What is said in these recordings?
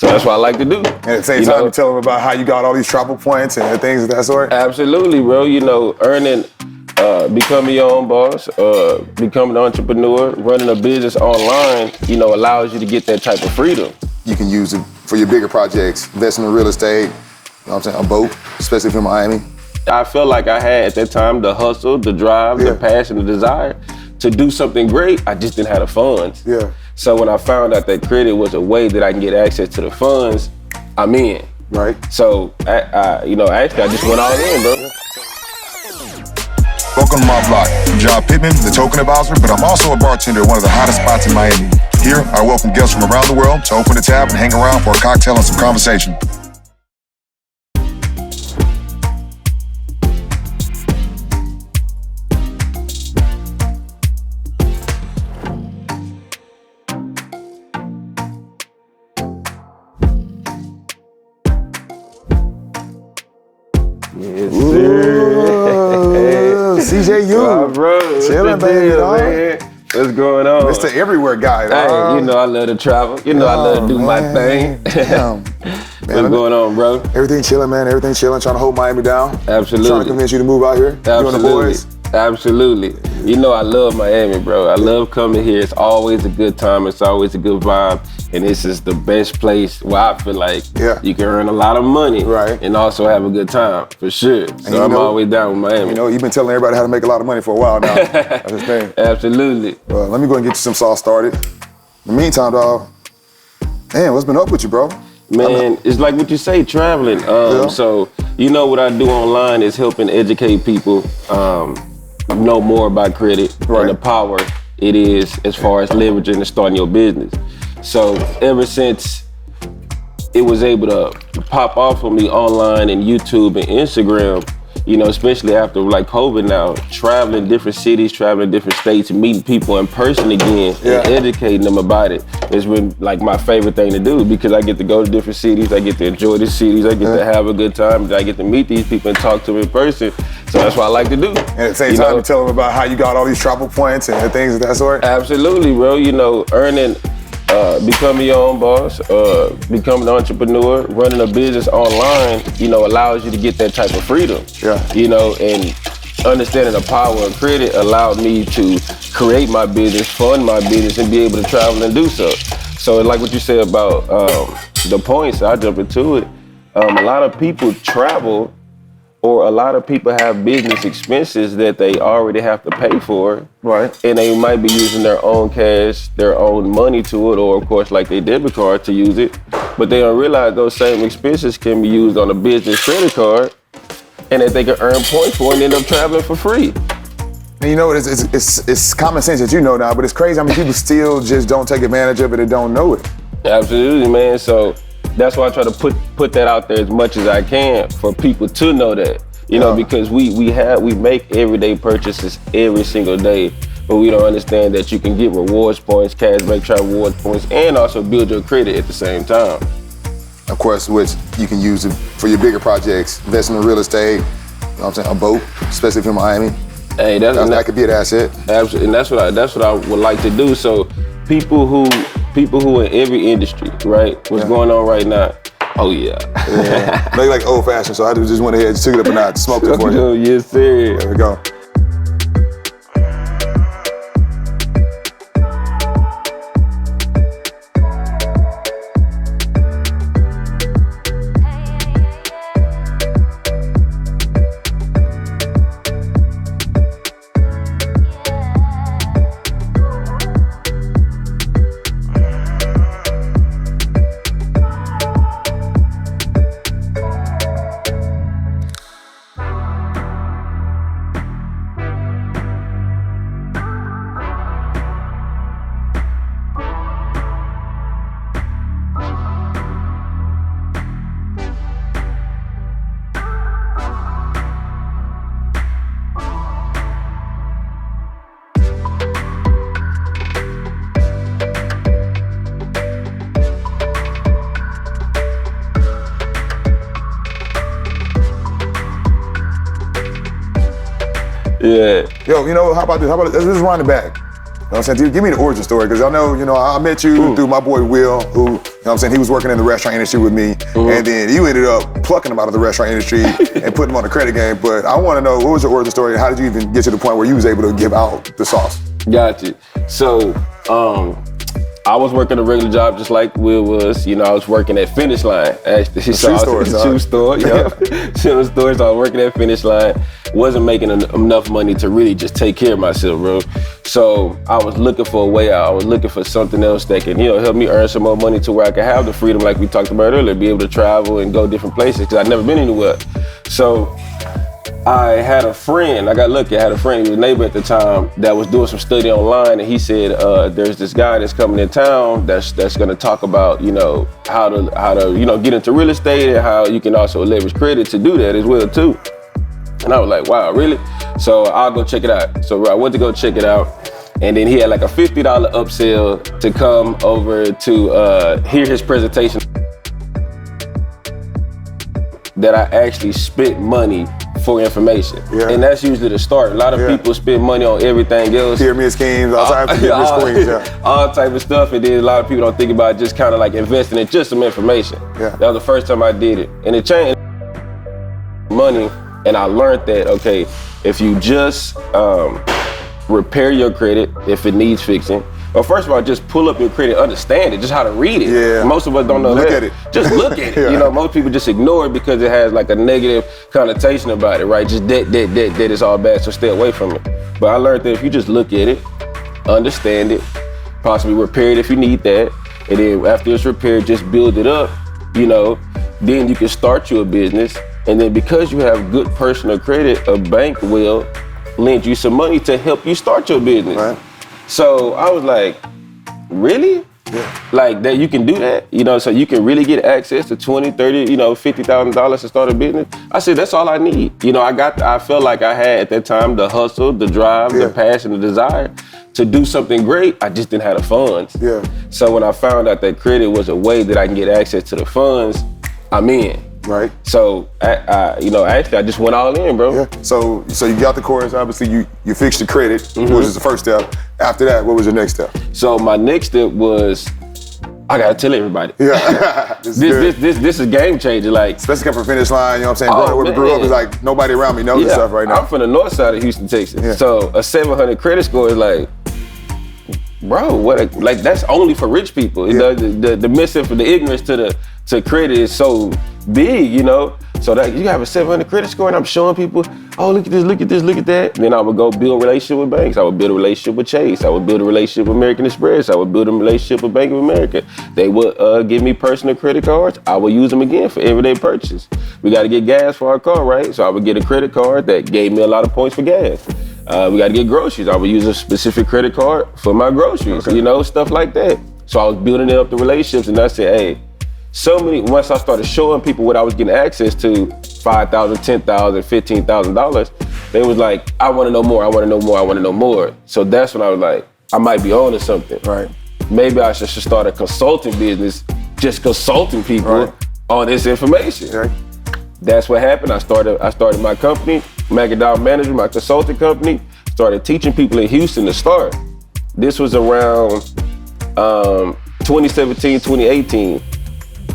So that's what I like to do. And at the same time, you tell them about how you got all these travel points and things of that sort? Absolutely, bro. Earning, becoming your own boss, becoming an entrepreneur, running a business online, allows you to get that type of freedom. You can use it for your bigger projects, investing in real estate, a boat, especially if you're in Miami. I felt like I had at that time the hustle, the drive, the passion, the desire to do something great. I just didn't have the funds. Yeah. So when I found out that credit was a way that I can get access to the funds, I'm in. Right. So actually I just went all in, bro. Welcome to my block. I'm John Pittman, the token advisor, but I'm also a bartender at one of the hottest spots in Miami. Here, I welcome guests from around the world to open the tab and hang around for a cocktail and some conversation. Yes, sir. CJU. Bro, chilling, baby, dog. What's going on? Mr. Everywhere guy, dog. Hey, I love to travel. I love to do my thing. What's going on, bro? Everything chilling, man. Everything chilling. Trying to hold Miami down. Absolutely. Trying to convince you to move out here. Absolutely. You and the boys. Absolutely. I love Miami, bro. I love coming here. It's always a good time. It's always a good vibe. And this is the best place where I feel like you can earn a lot of money and also have a good time, for sure. So I'm always down with Miami. You've been telling everybody how to make a lot of money for a while now. That's the thing. Absolutely. Let me go and get you some sauce started. In the meantime, dog, man, what's been up with you, bro? Man, it's like what you say, traveling. So, what I do online is helping educate people know more about credit and the power it is as far as leveraging and starting your business. So ever since it was able to pop off for me online and YouTube and Instagram, especially after like COVID now, traveling different cities, traveling different states, meeting people in person again and educating them about it has been like my favorite thing to do, because I get to go to different cities, I get to enjoy the cities, I get to have a good time, I get to meet these people and talk to them in person. So that's what I like to do. And at the same time, you tell them about how you got all these travel points and things of that sort? Absolutely, bro. Earning, becoming your own boss, becoming an entrepreneur, running a business online, allows you to get that type of freedom. Yeah. And understanding the power of credit allowed me to create my business, fund my business, and be able to travel and do so. So like what you said about the points, I'll jump into it. A lot of people travel, or a lot of people have business expenses that they already have to pay for. Right. And they might be using their own cash, their own money to it, or of course like their debit card to use it. But they don't realize those same expenses can be used on a business credit card, and that they can earn points for and end up traveling for free. And it's common sense that now, but it's crazy how many people still just don't take advantage of it and don't know it. Absolutely, man. So that's why I try to put that out there as much as I can for people to know that, because we make everyday purchases every single day, but we don't understand that you can get rewards points, cashback, travel rewards points, and also build your credit at the same time. Of course, which you can use it for your bigger projects, investing in real estate, a boat, especially if you're in Miami. Hey, that could be an asset. Absolutely, and that's what I would like to do. So people who in every industry, right? What's going on right now? Oh yeah. They like old fashioned, so I just went ahead and took it up a notch, smoked it for you. Yes, sir. There we go. Yeah. Yo, how about this? Let's run it back. You know what I'm saying? Give me the origin story, because I know, I met you through my boy Will, who know what I'm saying? He was working in the restaurant industry with me, and then you ended up plucking him out of the restaurant industry and putting him on the credit game. But I want to know, what was your origin story? How did you even get to the point where you was able to give out the sauce? Gotcha. So, I was working a regular job just like Will was. You know, I was working at Finish Line. Actually, shoe store, shoe store, yeah. Shoe store. So I was working at Finish Line. Wasn't making enough money to really just take care of myself, bro. So I was looking for a way out. I was looking for something else that can, help me earn some more money to where I could have the freedom, like we talked about earlier, be able to travel and go different places because I'd never been anywhere. So I had a friend, I got lucky, I had a friend, he was a neighbor at the time, that was doing some study online, and he said, there's this guy that's coming in town that's gonna talk about, how to get into real estate and how you can also leverage credit to do that as well too. And I was like, wow, really? So I'll go check it out. So I went to go check it out, and then he had like a $50 upsell to come over to hear his presentation that I actually spent money for information. Yeah. And that's usually the start. A lot of people spend money on everything else. Pyramid schemes, all types of pyramid schemes, all type of stuff. And then a lot of people don't think about just kind of like investing in just some information. Yeah. That was the first time I did it. And it changed money. And I learned that, okay, if you just repair your credit if it needs fixing, well, first of all, just pull up your credit, understand it, just how to read it. Yeah. Most of us don't know that. Look at it. Just look at it. Most people just ignore it because it has like a negative connotation about it, right? Just debt is all bad, so stay away from it. But I learned that if you just look at it, understand it, possibly repair it if you need that, and then after it's repaired, just build it up, then you can start your business. And then because you have good personal credit, a bank will lend you some money to help you start your business. Right. So I was like, really? Yeah. Like that you can do that? So you can really get access to $20, $30, $50,000 to start a business? I said, that's all I need. I felt like I had at that time the hustle, the drive, the passion, the desire to do something great. I just didn't have the funds. Yeah. So when I found out that credit was a way that I can get access to the funds, I'm in. Right. So, actually, I just went all in, bro. Yeah. So you got the course. Obviously, you fixed the credit, which is the first step. After that, what was your next step? So my next step was, I gotta tell everybody. Yeah. This is game changer. Like, especially coming from Finish Line, you know what I'm saying? Growing up where we grew up, it's like nobody around me knows this stuff right now. I'm from the north side of Houston, Texas. Yeah. So a 700 credit score is like, bro, that's only for rich people. The misinformation, the ignorance to credit is so big, So that you have a 700 credit score, and I'm showing people, oh, look at this, look at this, look at that. And then I would go build a relationship with banks. I would build a relationship with Chase. I would build a relationship with American Express. I would build a relationship with Bank of America. They would give me personal credit cards. I would use them again for everyday purchase. We got to get gas for our car, right? So I would get a credit card that gave me a lot of points for gas. We got to get groceries. I would use a specific credit card for my groceries, stuff like that. So I was building up the relationships, and I said, hey, once I started showing people what I was getting access to, $5,000, $10,000, $15,000, they was like, I want to know more, I want to know more, I want to know more. So that's when I was like, I might be on to something. Right. Maybe I should start a consulting business, just consulting people on this information. Right. That's what happened. I started my company, Magadal Manager, my consulting company, started teaching people in Houston to start. This was around 2017, 2018.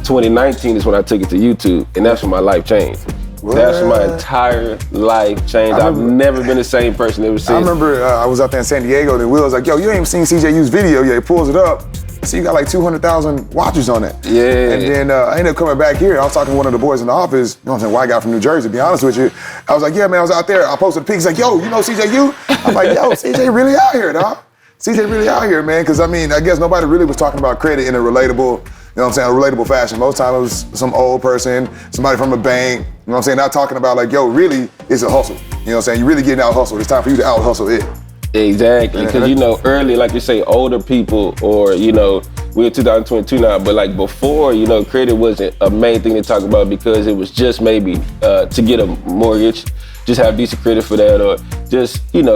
2019 is when I took it to YouTube, and that's when my life changed. What? That's when my entire life changed. I've never been the same person ever since. I remember I was out there in San Diego, and Will was like, yo, you ain't seen CJU's video yet. He pulls it up. So you got like 200,000 watchers on it. Yeah. And then I ended up coming back here. I was talking to one of the boys in the office, white guy from New Jersey, to be honest with you. I was like, yeah, man, I was out there. I posted a pic. He's like, yo, you know CJU? I'm like, yo, CJ really out here, dog. CJ really out here, man. Because, I guess nobody really was talking about credit in a relatable, a relatable fashion. Most time it was some old person, somebody from a bank, not talking about like, yo, really, it's a hustle. You really getting out hustled. It's time for you to out hustle it. Exactly, because early, like you say, older people, or we're in 2022 now, but like before, credit wasn't a main thing to talk about because it was just maybe to get a mortgage, just have decent credit for that, or just get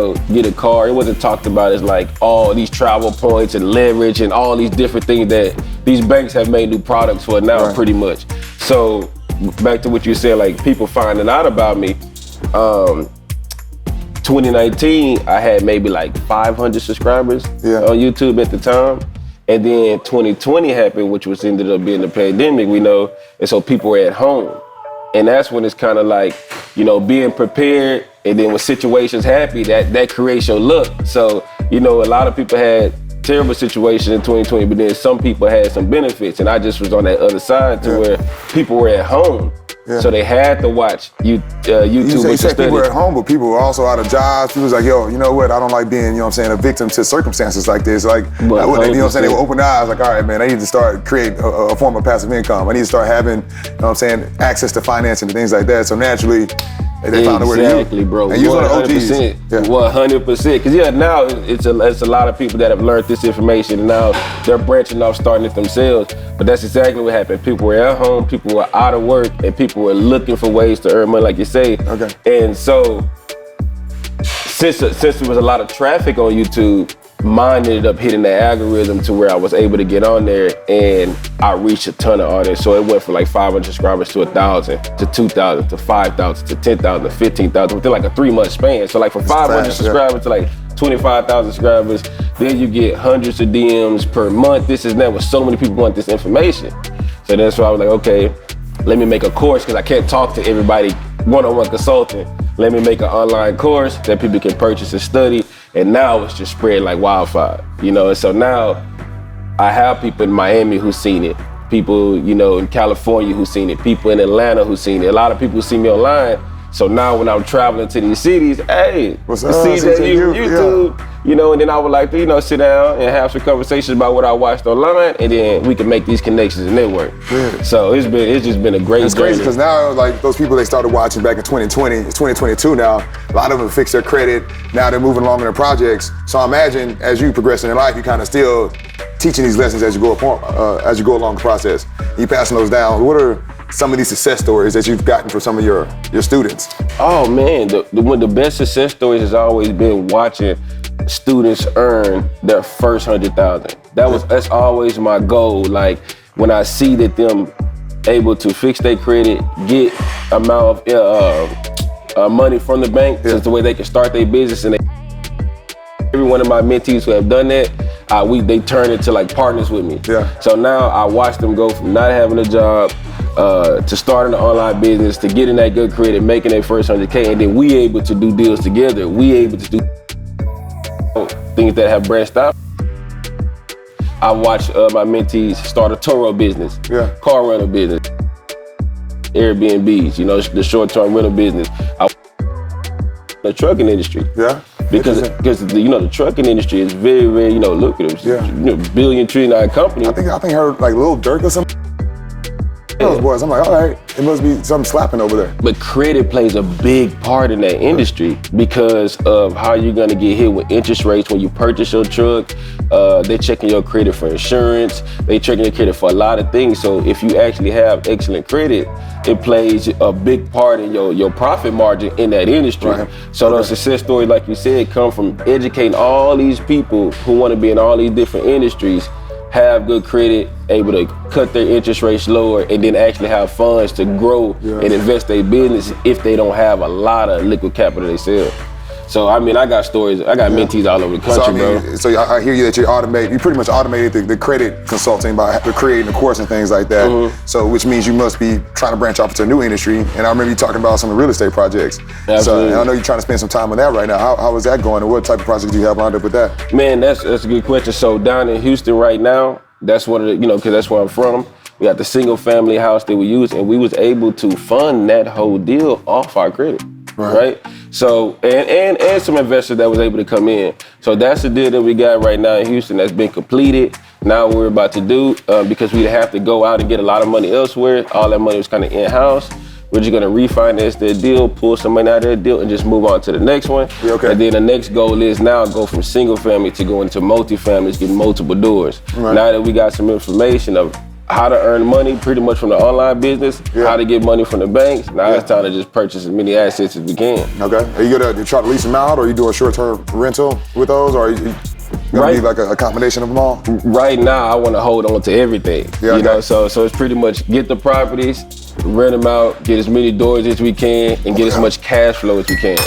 a car. It wasn't talked about as like all these travel points and leverage and all these different things that these banks have made new products for now, pretty much. So back to what you said, like people finding out about me. 2019, I had maybe like 500 subscribers on YouTube at the time. And then 2020 happened, which was ended up being the pandemic, we know, and so people were at home. And that's when it's kind of like, you know, being prepared, and then when situations happen, that creates your luck. So, you know, a lot of people had terrible situations in 2020, but then some people had some benefits, and I just was on that other side to where people were at home. Yeah. So they had to watch YouTube. You say people were at home, but people were also out of jobs. People was like, yo, you know what? I don't like being, you know what I'm saying, a victim to circumstances like this. Like, you know what I'm saying? They would open their eyes like, all right, man, I need to start create a form of passive income. I need to start having, you know what I'm saying, access to financing and things like that. So naturally, they found a way to use. Exactly, bro. And use one of the OGs. 100%. Because now it's a lot of people that have learned this information, and now they're branching off, starting it themselves. But that's exactly what happened. People were at home, people were out of work, and people were looking for ways to earn money, like you say. Okay. And so, since there was a lot of traffic on YouTube, mine ended up hitting the algorithm to where I was able to get on there, and I reached a ton of artists. So it went from like 500 subscribers to 1,000 to 2,000 to 5,000 to 10,000 to 15,000 within like a 3-month span. So like from 500 subscribers to like 25,000 subscribers, then you get hundreds of DMs per month. This is that with so many people want this information. So that's why I was like, okay, let me make a course, because I can't talk to everybody one-on-one consulting. Let me make an online course that people can purchase and study. And now it's just spread like wildfire, you know? And so now I have people in Miami who've seen it, people, you know, in California who've seen it, people in Atlanta who've seen it, a lot of people who see me online. So now when I'm traveling to these cities, hey, what's up, YouTube, you know, and then I would like to, you know, sit down and have some conversations about what I watched online, and then we can make these connections and network. Yeah. So it's just been a great It's crazy because now, like, those people they started watching back in 2020, it's 2022 now, a lot of them fixed their credit, now they're moving along in their projects. So I imagine as you progress in your life, you kind of still teaching these lessons as you go along the process. You passing those down. What are some of these success stories that you've gotten from some of your students? Oh man, one of the best success stories has always been watching students earn their first 100,000. That's always my goal. Like when I see that them able to fix their credit, get amount of money from the bank, just the way they can start their business, and every one of my mentees who have done that, they turn into like partners with me. Yeah. So now I watch them go from not having a job to starting an online business, to getting that good credit, making their first 100K, and then we able to do deals together. We able to do things that have branched out. I watch my mentees start a Toro business, car rental business, Airbnbs, you know, the short-term rental business. The trucking industry. Yeah. Because you know the trucking industry is very, very, you know, lucrative. Yeah. You know, billion, trillion company. I think I heard like Lil Durk or something. Those boys, I'm like, all right, it must be something slapping over there. But credit plays a big part in that industry because of how you're gonna get hit with interest rates when you purchase your truck. They're checking your credit for insurance. They checking your credit for a lot of things. So if you actually have excellent credit, it plays a big part in your profit margin in that industry. Right. So those success stories, like you said, come from educating all these people who wanna be in all these different industries, have good credit, able to cut their interest rates lower, and then actually have funds to grow and invest their business if they don't have a lot of liquid capital themselves. So I mean, I got stories, I got mentees all over the country, bro. So I hear you that you pretty much automated the credit consulting by creating a course and things like that. Mm-hmm. So which means you must be trying to branch off into a new industry. And I remember you talking about some of the real estate projects. Absolutely. So and I know you're trying to spend some time on that right now. How is that going, and what type of projects do you have lined up with that? Man, that's a good question. So down in Houston right now, that's one of the, you know, because that's where I'm from. We got the single family house that we use, and we was able to fund that whole deal off our credit, right? So, and some investors that was able to come in. So that's the deal that we got right now in Houston that's been completed. Now what we're about to do, because we have to go out and get a lot of money elsewhere, all that money was kind of in-house. We're just gonna refinance that deal, pull some money out of that deal, and just move on to the next one. Yeah, okay. And then the next goal is now go from single family to go into multi-families, get multiple doors. Right. Now that we got some information of how to earn money pretty much from the online business, how to get money from the banks, now it's time to just purchase as many assets as we can. Okay. Are you gonna try to lease them out, or are you doing a short-term rental with those, or are you gonna be like a combination of them all? Right now, I wanna hold on to everything. Yeah, you know, so it's pretty much get the properties, rent them out, get as many doors as we can, and get as much cash flow as we can.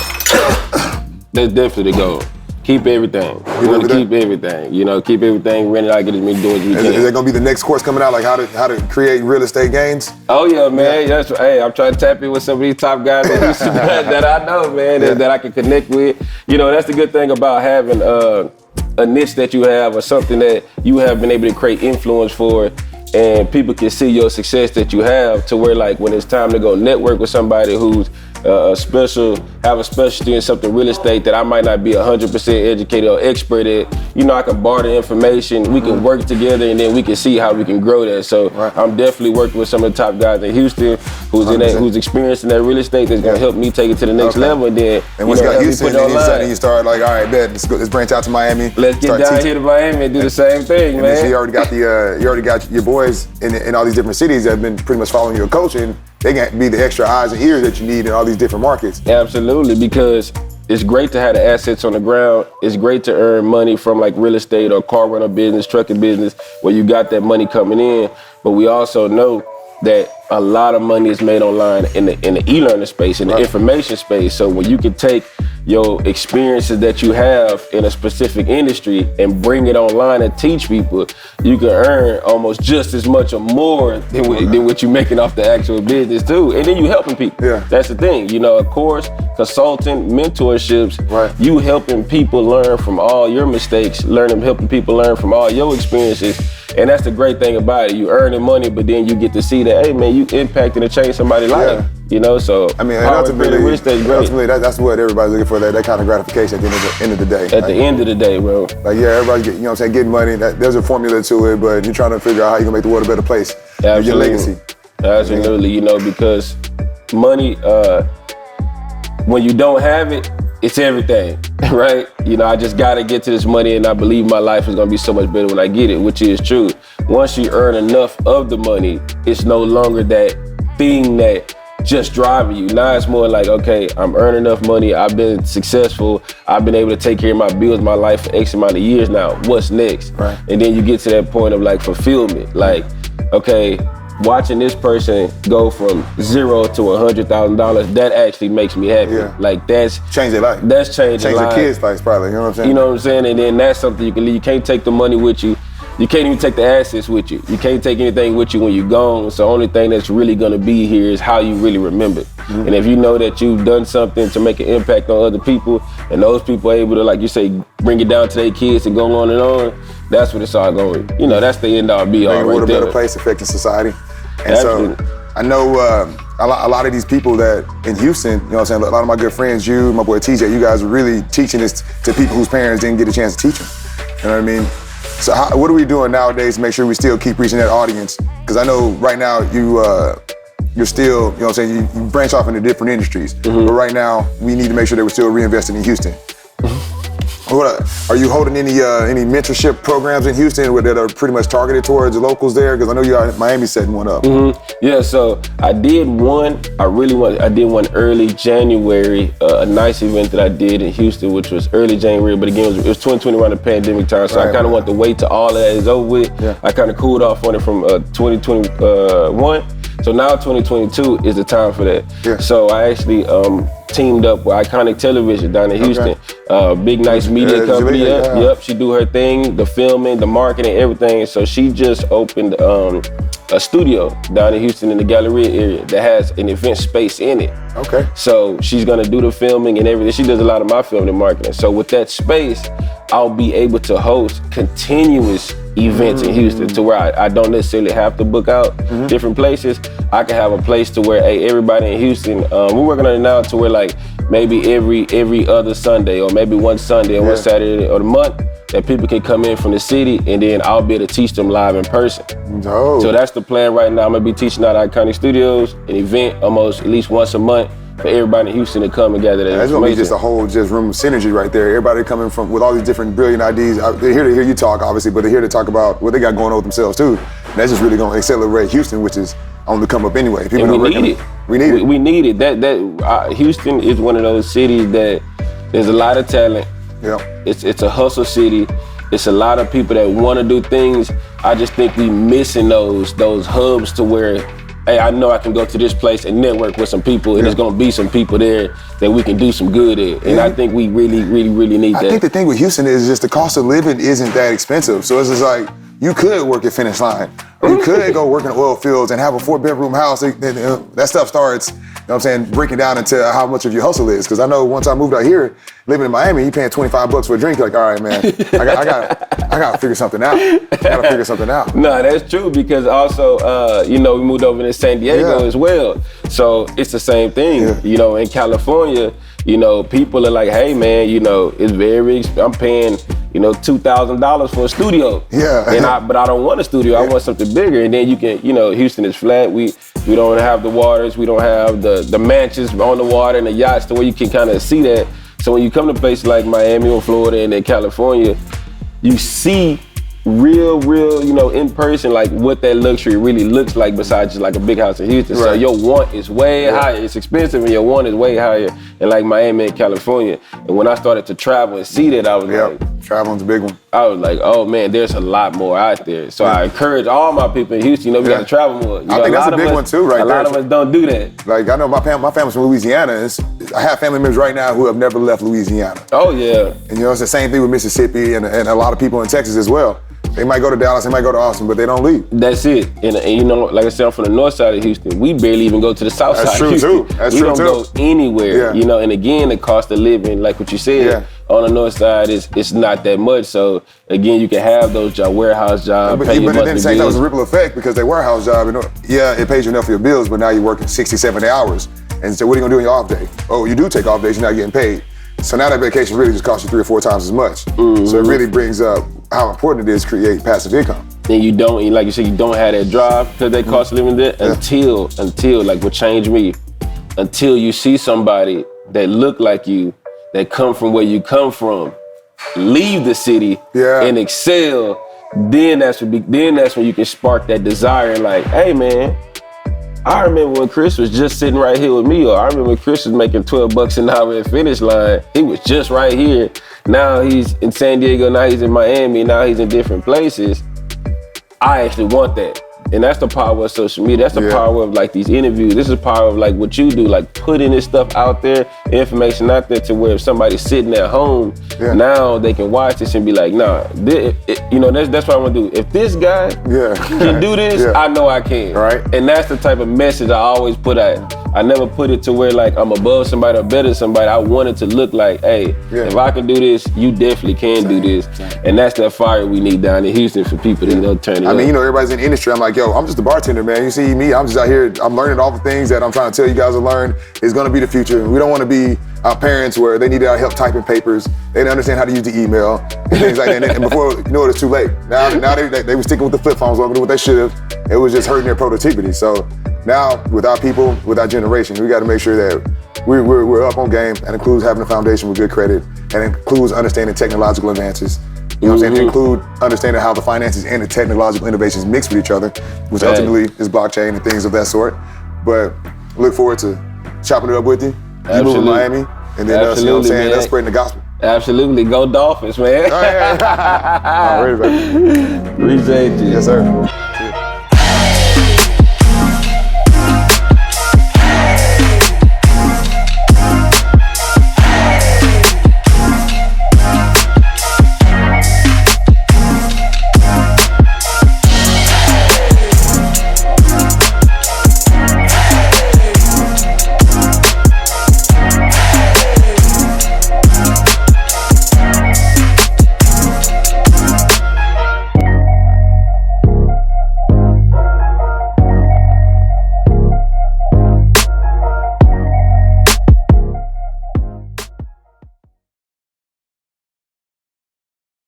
That's definitely the goal. Keep everything. You want to keep everything. You know, keep everything rented out, get as many doors as we can. Is that gonna be the next course coming out, like how to create real estate gains? Oh yeah, man. Yeah. Hey, I'm trying to tap in with some of these top guys that I know, man, that I can connect with. You know, that's the good thing about having a niche that you have or something that you have been able to create influence for, and people can see your success that you have, to where like when it's time to go network with somebody who's have a specialty in something real estate that I might not be 100% educated or expert at, you know, I can barter information, we can work together, and then we can see how we can grow that. So I'm definitely working with some of the top guys in Houston who's experienced in that real estate that's gonna help me take it to the next level. And then once you got Houston, then you start like, all right, bet, let's branch out to Miami. Let's get down here to Miami and do the same thing, man. So you already got your boys in all these different cities that have been pretty much following your coaching. They can be the extra eyes and ears that you need in all these different markets. Absolutely, because it's great to have the assets on the ground. It's great to earn money from like real estate or car rental business, trucking business, where you got that money coming in. But we also know that a lot of money is made online in the e-learning space, in the information space. So when you can take your experiences that you have in a specific industry and bring it online and teach people, you can earn almost just as much or more than what you're making off the actual business too. And then you helping people. Yeah. That's the thing. You know, of course, consulting, mentorships, you helping people learn from all your mistakes, helping people learn from all your experiences. And that's the great thing about it. You earning money, but then you get to see that, hey man, you impacting and changing somebody's life. You know, so I mean, ultimately, that's what everybody's looking for, that kind of gratification at the end of the day. At the end of the day, bro. Like, yeah, everybody you know what I'm saying, getting money, there's a formula to it, but you're trying to figure out how you can make the world a better place. Absolutely. Your legacy. Absolutely, you know, because money, when you don't have it, it's everything, right? You know, I just gotta get to this money, and I believe my life is gonna be so much better when I get it, which is true. Once you earn enough of the money, it's no longer that thing that just driving you. Now it's more like, okay, I'm earning enough money, I've been successful, I've been able to take care of my bills, my life for X amount of years now, what's next? Right. And then you get to that point of like fulfillment, like, okay, watching this person go from $0 to $100,000, that actually makes me happy. Yeah. Like that's change their life. That's changing their kids' lives, probably. You know what I'm saying? You know what I'm saying? And then that's something you can leave. You can't take the money with you. You can't even take the assets with you. You can't take anything with you when you're gone. So the only thing that's really gonna be here is how you really remember. And if you know that you've done something to make an impact on other people, and those people are able to, like you say, bring it down to their kids and go on and on, that's what it's all going. You know, that's the end all be all right there. Making the world a better place, affecting society. And Absolutely. so I know a lot of these people that in Houston, you know what I'm saying, a lot of my good friends, you, my boy TJ, you guys are really teaching this to people whose parents didn't get a chance to teach them. You know what I mean? So what are we doing nowadays to make sure we still keep reaching that audience? Because I know right now you're still, you know what I'm saying, you branch off into different industries. But right now, we need to make sure that we're still reinvesting in Houston. Are you holding any mentorship programs in Houston that are pretty much targeted towards the locals there? Because I know you are Miami setting one up. Yeah, so I did one. I did one early January, a nice event that I did in Houston, which was early January. But again, it was 2020 around the pandemic time, so I kind of wanted to wait till all of that is over with. Yeah. I kind of cooled off on it from 2021. So now 2022 is the time for that. Yeah. So I actually teamed up with Iconic Television down in Houston. Big, nice media company. Yep, she do her thing, the filming, the marketing, everything. So she just opened a studio down in Houston in the Galleria area that has an event space in it. Okay. So she's gonna do the filming and everything. She does a lot of my filming and marketing. So with that space, I'll be able to host continuous events in Houston to where I don't necessarily have to book out different places. I can have a place to where, hey, everybody in Houston, we're working on it now to where like maybe every other Sunday or maybe one Sunday or one Saturday of the month that people can come in from the city, and then I'll be able to teach them live in person. Oh. So that's the plan right now. I'm gonna be teaching out at Iconic Studios, an event almost at least once a month for everybody in Houston to come and gather that That's information. gonna be just a whole room of synergy right there. Everybody coming from with all these different brilliant ideas. They're here to hear you talk, obviously, but they're here to talk about what they got going on with themselves too. And that's just really gonna accelerate Houston, which is on the come up anyway. People and we need it. We need it. We need it. Houston is one of those cities that there's a lot of talent. Yeah. It's a hustle city. It's a lot of people that want to do things. I just think we missing those hubs to where hey, I know I can go to this place and network with some people, and there's gonna be some people there that we can do some good at. And I think we really, really, really need that. I think the thing with Houston is just the cost of living isn't that expensive. So it's just like, you could work at Finish Line, or you could go work in the oil fields and have a 4-bedroom house. That stuff starts, you know what I'm saying, breaking down into how much of your hustle is. Because I know once I moved out here, living in Miami, you paying $25 for a drink. You're like, all right, man, I got to figure something out. No, that's true, because also, we moved over to San Diego as well. So it's the same thing. In California, people are like, hey, man, it's very expensive. I'm paying, $2,000 for a studio. But I don't want a studio. I want something bigger. And then you can, Houston is flat. We don't have the waters. We don't have the mansions on the water and the yachts to where you can kind of see that. So when you come to places like Miami or Florida and then California, you see real, in person, like what that luxury really looks like besides just like a big house in Houston. So your want is way higher. It's expensive and your want is way higher in like Miami and California. And when I started to travel and see that, I was like, traveling's a big one. I was like, oh man, there's a lot more out there. So I encourage all my people in Houston, we gotta travel more. I think that's a big one too, right there. A lot of us don't do that. Like, I know my family's from Louisiana. I have family members right now who have never left Louisiana. Oh yeah. And it's the same thing with Mississippi and a lot of people in Texas as well. They might go to Dallas, they might go to Austin, but they don't leave. That's it. And like I said, I'm from the north side of Houston. We barely even go to the south side of Houston. That's true too. We don't go anywhere, and again, the cost of living, like what you said, on the north side, it's not that much. So again, you can have those warehouse jobs, but pay your then monthly saying that was bills. a ripple effect, because they warehouse job, it pays you enough for your bills, but now you're working 60, 70 hours. And so what are you gonna do on your off day? Oh, you do take off days, you're not getting paid. So now that vacation really just costs you 3 or 4 times as much. So it really brings up how important it is to create passive income. And you don't, like you said, you don't have that drive because they cost of living there until like what changed me, until you see somebody that look like you, that come from where you come from, leave the city and excel, then that's when you can spark that desire and like, hey man, I remember when Chris was just sitting right here with me, or I remember when Chris was making $12 an hour at Finish Line. He was just right here. Now he's in San Diego, now he's in Miami, now he's in different places. I actually want that. And that's the power of social media. That's the power of like these interviews. This is the power of like what you do, like putting this stuff out there, information out there to where if somebody's sitting at home, now they can watch this and be like, nah, that's what I want to do. If this guy can do this, I know I can. Right. And that's the type of message I always put out. I never put it to where like I'm above somebody or better than somebody. I want it to look like, hey, if I can do this, you definitely can do this. And that's that fire we need down in Houston for people to turn it up. I mean, everybody's in the industry. I'm like, yo, I'm just a bartender, man. You see me, I'm just out here, I'm learning all the things that I'm trying to tell you guys to learn is gonna be the future. We don't wanna be our parents where they needed our help typing papers. They didn't understand how to use the email and things like that. And before, it's too late. Now they were sticking with the flip phones longer than what they should have. It was just hurting their productivity. So now, with our people, with our generation, we gotta make sure that we're up on game. That includes having a foundation with good credit, and includes understanding technological advances. You know what I'm saying? Include understanding how the finances and the technological innovations mix with each other, which ultimately is blockchain and things of that sort. But look forward to chopping it up with you. You move to Miami, and then us, us spreading the gospel. Absolutely. Go Dolphins, man. All right, baby. Appreciate you. Yes, sir.